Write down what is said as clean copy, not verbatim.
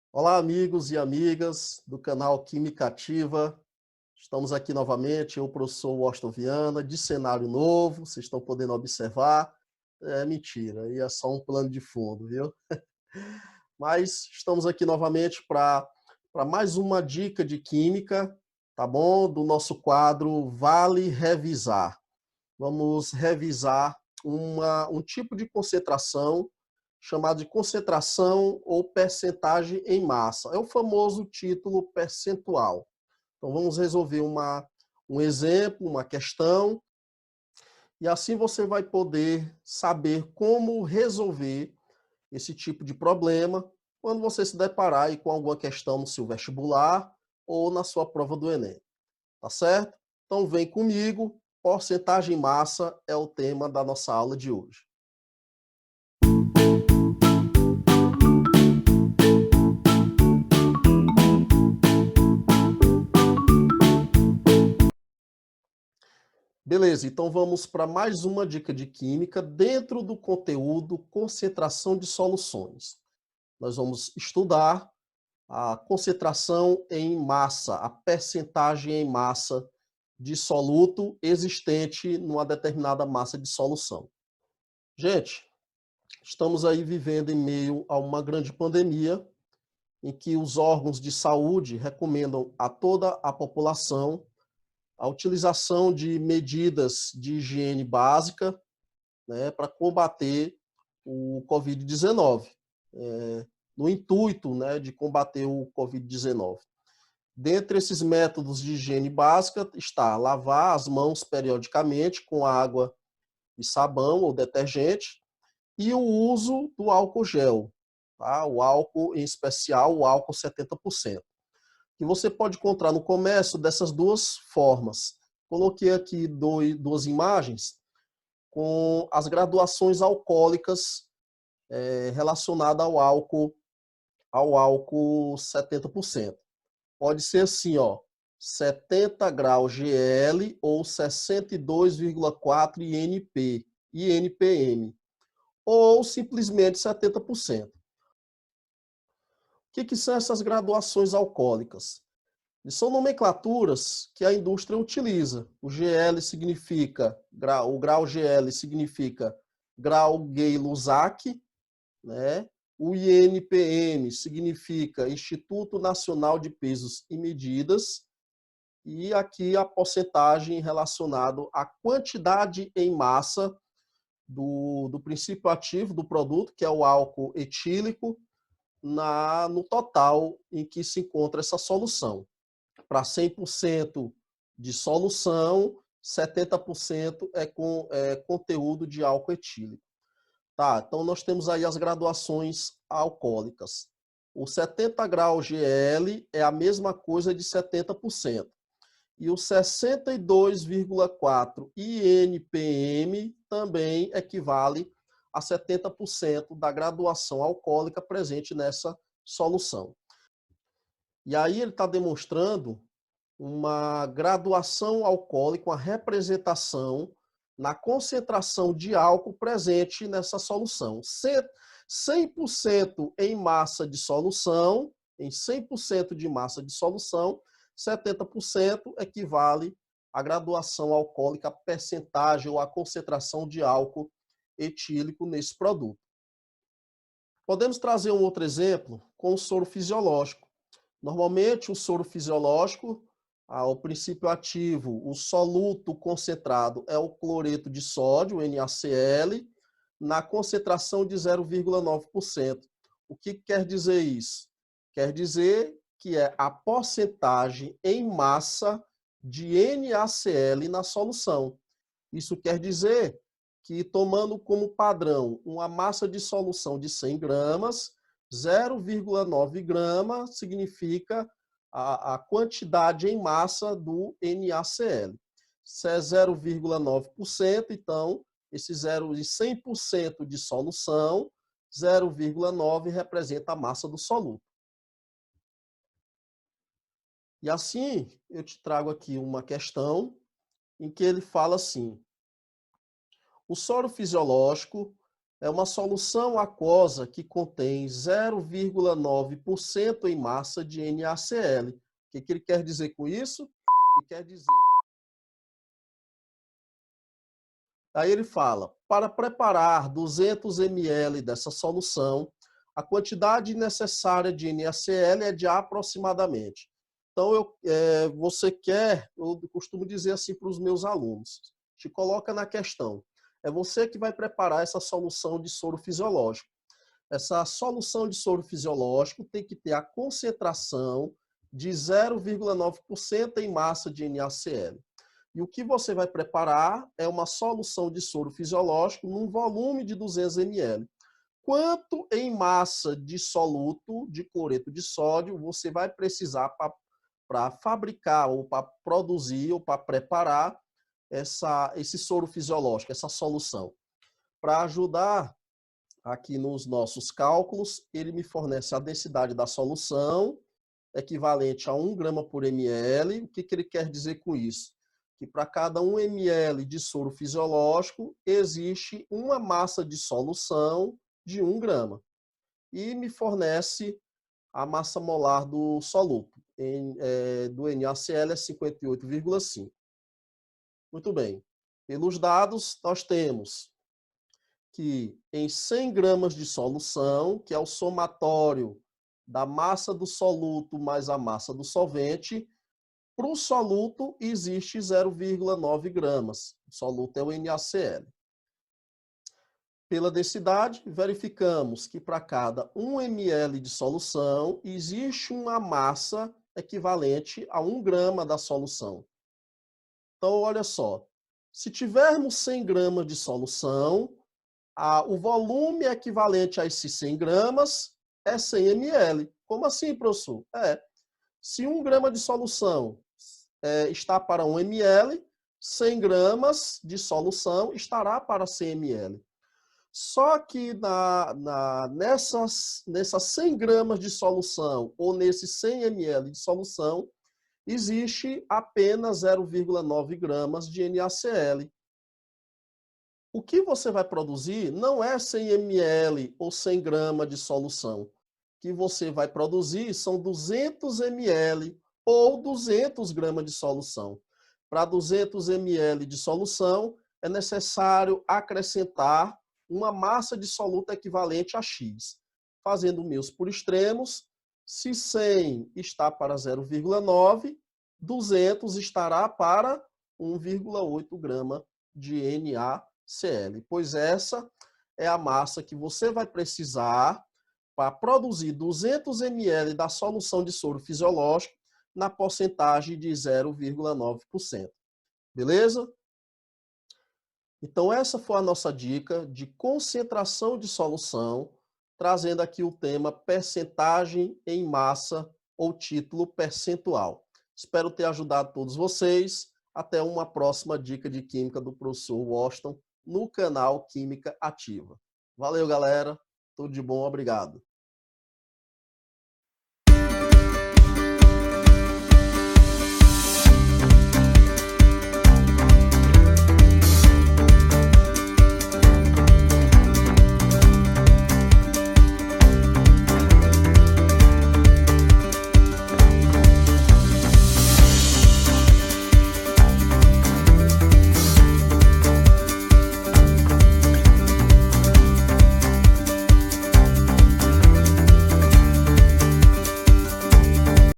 Olá, amigos e amigas do canal Química Ativa. Estamos aqui novamente, eu, professor Washington Viana, de cenário novo, vocês estão podendo observar. É mentira, aí é só um plano de fundo, viu? Mas estamos aqui novamente para mais uma dica de química, tá bom? Do nosso quadro Vale Revisar. Vamos revisar um tipo de concentração chamado de concentração ou percentagem em massa. É o famoso título percentual. Então, vamos resolver um exemplo, uma questão, e assim você vai poder saber como resolver esse tipo de problema quando você se deparar aí com alguma questão no seu vestibular ou na sua prova do Enem. Tá certo? Então, vem comigo. Porcentagem em massa é o tema da nossa aula de hoje. Beleza, então vamos para mais uma dica de química dentro do conteúdo concentração de soluções. Nós vamos estudar a concentração em massa, a percentagem em massa de soluto existente numa determinada massa de solução. Gente, estamos aí vivendo em meio a uma grande pandemia, em que os órgãos de saúde recomendam a toda a população a utilização de medidas de higiene básica, né, para combater o Covid-19, no intuito, né, de combater o Covid-19. Dentre esses métodos de higiene básica está lavar as mãos periodicamente com água e sabão ou detergente e o uso do álcool gel, tá? O álcool, em especial, o álcool 70%, que você pode encontrar no comércio dessas duas formas. Coloquei aqui duas imagens com as graduações alcoólicas relacionadas ao álcool 70%. Pode ser assim, ó, 70 graus GL ou 62,4 INPM, ou simplesmente 70%. O que são essas graduações alcoólicas? São nomenclaturas que a indústria utiliza. O GL significa, o grau GL significa grau Gay-Lussac, né? O INPM significa Instituto Nacional de Pesos e Medidas, e aqui a porcentagem relacionada à quantidade em massa do princípio ativo do produto, que é o álcool etílico, no total em que se encontra essa solução. Para 100% de solução, 70% é conteúdo de álcool etílico. Tá, então nós temos aí as graduações alcoólicas. O 70 graus GL é a mesma coisa de 70%. E o 62,4 INPM também equivale a 70% da graduação alcoólica presente nessa solução. E aí ele está demonstrando uma graduação alcoólica, uma representação na concentração de álcool presente nessa solução. 100% em massa de solução, em 100% de massa de solução, 70% equivale à graduação alcoólica, a percentagem ou a concentração de álcool etílico nesse produto. Podemos trazer um outro exemplo com o soro fisiológico. Normalmente, o soro fisiológico, o princípio ativo, o soluto concentrado é o cloreto de sódio, NaCl, na concentração de 0,9%. O que quer dizer isso? Quer dizer que é a porcentagem em massa de NaCl na solução. Isso quer dizer que, tomando como padrão uma massa de solução de 100 gramas, 0,9 grama significa a quantidade em massa do NaCl. Se é 0,9%, então, esse 100% de solução, 0,9 representa a massa do soluto. E assim, eu te trago aqui uma questão em que ele fala assim: o soro fisiológico É uma solução aquosa que contém 0,9% em massa de NaCl. O que ele quer dizer com isso? Ele quer dizer... Aí ele fala, para preparar 200 ml dessa solução, a quantidade necessária de NaCl é de aproximadamente. Então, você quer, eu costumo dizer assim para os meus alunos, te coloca na questão. É você que vai preparar essa solução de soro fisiológico. Essa solução de soro fisiológico tem que ter a concentração de 0,9% em massa de NaCl. E o que você vai preparar é uma solução de soro fisiológico num volume de 200 ml. Quanto em massa de soluto de cloreto de sódio você vai precisar para fabricar ou para produzir ou para preparar esse soro fisiológico, essa solução? Para ajudar aqui nos nossos cálculos, ele me fornece a densidade da solução, equivalente a 1 grama por ml. O que ele quer dizer com isso? Que para cada 1 ml de soro fisiológico, existe uma massa de solução de 1 grama. E me fornece a massa molar do soluto, do NaCl é 58,5. Muito bem. Pelos dados, nós temos que em 100 gramas de solução, que é o somatório da massa do soluto mais a massa do solvente, para o soluto existe 0,9 gramas. O soluto é o NaCl. Pela densidade, verificamos que para cada 1 ml de solução, existe uma massa equivalente a 1 grama da solução. Então, olha só, se tivermos 100 gramas de solução, o volume equivalente a esses 100 gramas é 100 ml. Como assim, professor? Se 1 grama de solução está para 1 ml, 100 gramas de solução estará para 100 ml. Só que nessas 100 gramas de solução, ou nesses 100 ml de solução, existe apenas 0,9 gramas de NaCl. O que você vai produzir não é 100 ml ou 100 gramas de solução. O que você vai produzir são 200 ml ou 200 gramas de solução. Para 200 ml de solução, é necessário acrescentar uma massa de soluto equivalente a X. Fazendo meus por extremos, se 100 está para 0,9, 200 estará para 1,8 grama de NaCl, pois essa é a massa que você vai precisar para produzir 200 ml da solução de soro fisiológico na porcentagem de 0,9%. Beleza? Então, essa foi a nossa dica de concentração de solução, trazendo aqui o tema percentagem em massa ou título percentual. Espero ter ajudado todos vocês. Até uma próxima dica de química do professor Washington no canal Química Ativa. Valeu, galera. Tudo de bom, obrigado.